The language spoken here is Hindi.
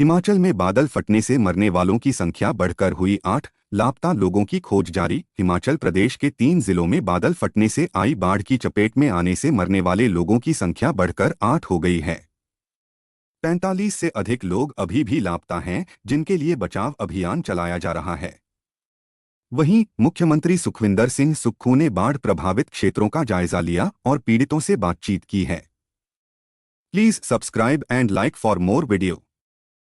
हिमाचल में बादल फटने से मरने वालों की संख्या बढ़कर हुई 8। लापता लोगों की खोज जारी। हिमाचल प्रदेश के 3 जिलों में बादल फटने से आई बाढ़ की चपेट में आने से मरने वाले लोगों की संख्या बढ़कर 8 हो गई है। 45 से अधिक लोग अभी भी लापता हैं, जिनके लिए बचाव अभियान चलाया जा रहा है। वहीं मुख्यमंत्री सुखविंदर सिंह सुक्खू ने बाढ़ प्रभावित क्षेत्रों का जायजा लिया और पीड़ितों से बातचीत की है। Please subscribe and like for more video.